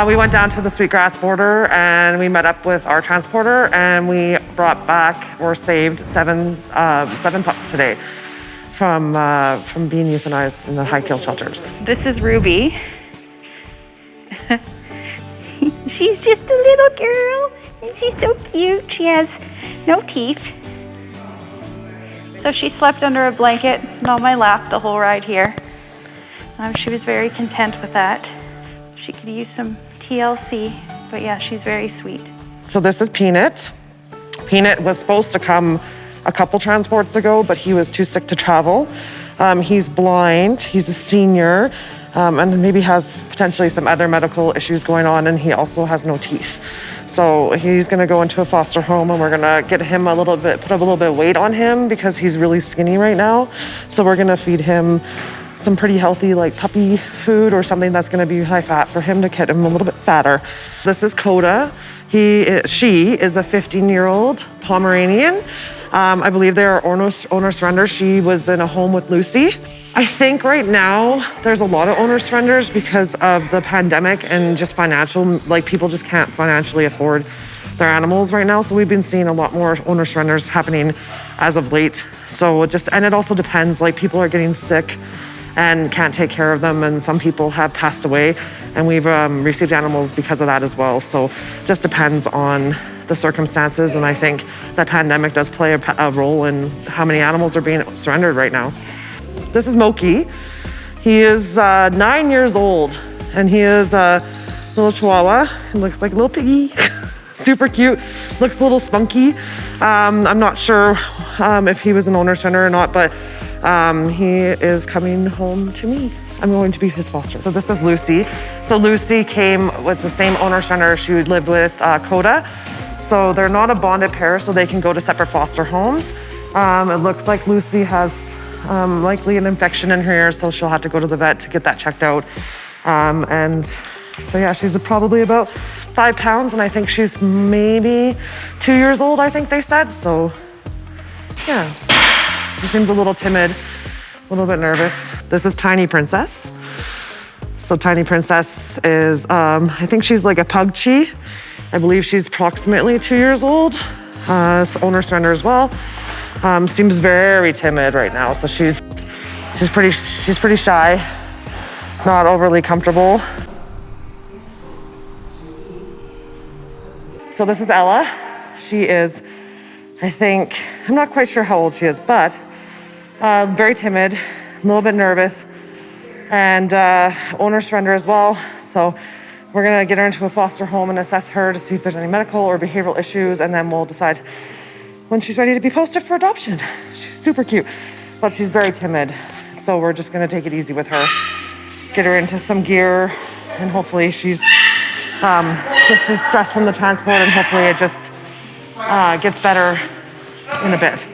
We went down to the Sweetgrass border and we met up with our transporter and we brought back or saved seven pups today from being euthanized in the high kill shelters. This is Ruby. She's just a little girl and she's so cute. She has no teeth. So she slept under a blanket and on my lap the whole ride here. She was very content with that. She could use some TLC, but yeah, she's very sweet. So this is Peanut. Peanut was supposed to come a couple transports ago, but he was too sick to travel. He's blind, he's a senior, and maybe has potentially some other medical issues going on, and he also has no teeth. So he's gonna go into a foster home and we're gonna get him put a little bit of weight on him because he's really skinny right now. So we're gonna feed him some pretty healthy like puppy food or something that's gonna be high fat for him to get him a little bit fatter. This is Coda. She is a 15-year-old Pomeranian. I believe they are owner surrenders. She was in a home with Lucy. I think right now there's a lot of owner surrenders because of the pandemic and just financial, like people just can't financially afford their animals right now. So we've been seeing a lot more owner surrenders happening as of late. So and it also depends, like people are getting sick and can't take care of them, and some people have passed away, and we've received animals because of that as well. So just depends on the circumstances, and I think the pandemic does play a role in how many animals are being surrendered right now. This is Moki. He is 9 years old, and he is a little Chihuahua. He looks like a little piggy, super cute, looks a little spunky. I'm not sure if he was an owner surrender or not, but he is coming home to me. I'm going to be his foster. So this is Lucy. So Lucy came with the same owner surrender. She lived with Coda. So they're not a bonded pair, so they can go to separate foster homes. It looks like Lucy has likely an infection in her ear, so she'll have to go to the vet to get that checked out. And so yeah, she's probably about 5 pounds, and I think she's maybe 2 years old, I think they said. So yeah. She seems a little timid, a little bit nervous. This is Tiny Princess. So Tiny Princess is, I think she's like a pug chi. I believe she's approximately 2 years old. So owner surrender as well. Seems very timid right now. So she's pretty shy, not overly comfortable. So this is Ella. She is, I think, I'm not quite sure how old she is, but very timid, a little bit nervous, and owner surrender as well. So we're gonna get her into a foster home and assess her to see if there's any medical or behavioral issues, and then we'll decide when she's ready to be posted for adoption. She's super cute, but she's very timid. So we're just gonna take it easy with her, get her into some gear, and hopefully she's just as stressed from the transport, and hopefully it just gets better in a bit.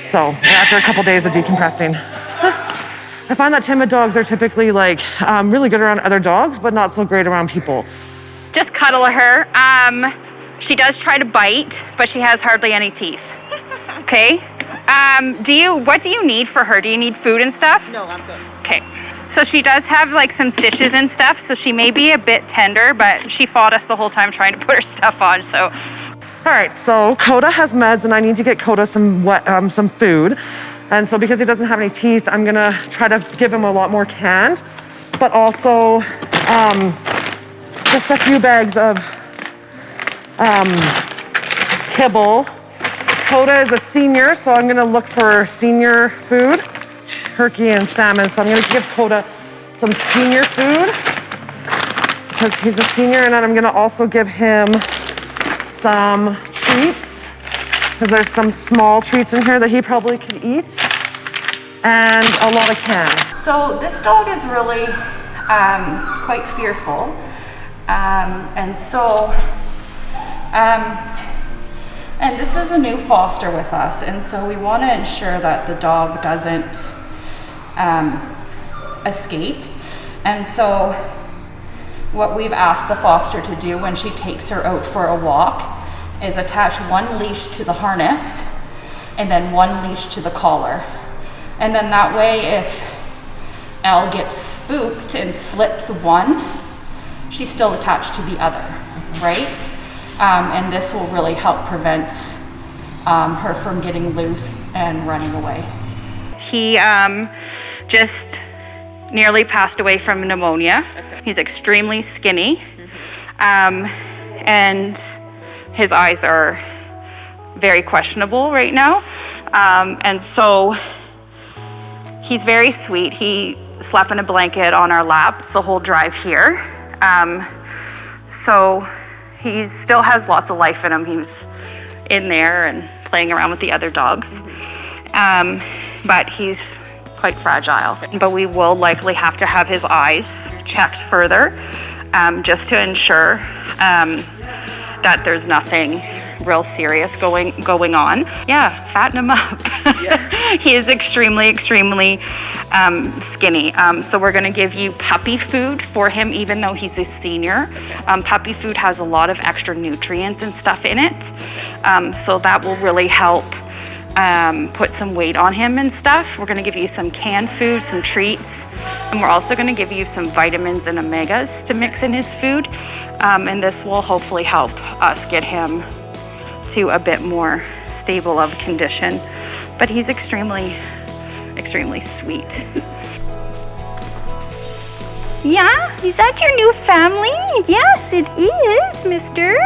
So after a couple days of decompressing. I find that timid dogs are typically like really good around other dogs, but not so great around people. Just cuddle her. She does try to bite, but she has hardly any teeth. Okay. What do you need for her? Do you need food and stuff? No, I'm good. Okay. So she does have like some stitches and stuff, so she may be a bit tender, but she fought us the whole time trying to put her stuff on, so. All right, so Coda has meds, and I need to get Coda some food. And so because he doesn't have any teeth, I'm gonna try to give him a lot more canned, but also just a few bags of kibble. Coda is a senior, so I'm gonna look for senior food, turkey and salmon. So I'm gonna give Coda some senior food because he's a senior, and then I'm gonna also give him some treats, because there's some small treats in here that he probably could eat, and a lot of cans. So this dog is really quite fearful, and this is a new foster with us, and so we want to ensure that the dog doesn't escape. And so what we've asked the foster to do when she takes her out for a walk is attach one leash to the harness and then one leash to the collar. And then that way, if Elle gets spooked and slips one, she's still attached to the other, right? And this will really help prevent her from getting loose and running away. He just nearly passed away from pneumonia. Okay. He's extremely skinny, and his eyes are very questionable right now. And so he's very sweet. He slept in a blanket on our laps the whole drive here. So he still has lots of life in him. He's in there and playing around with the other dogs. But he's quite fragile. But we will likely have to have his eyes checked further, just to ensure that there's nothing real serious going on. Yeah, fatten him up. Yeah. He is extremely skinny. So we're gonna give you puppy food for him, even though he's a senior. Puppy food has a lot of extra nutrients and stuff in it. So that will really help put some weight on him and stuff. We're gonna give you some canned food, some treats, and we're also gonna give you some vitamins and omegas to mix in his food. And this will hopefully help us get him to a bit more stable of condition. But he's extremely sweet. Yeah, is that your new family? Yes, it is, mister.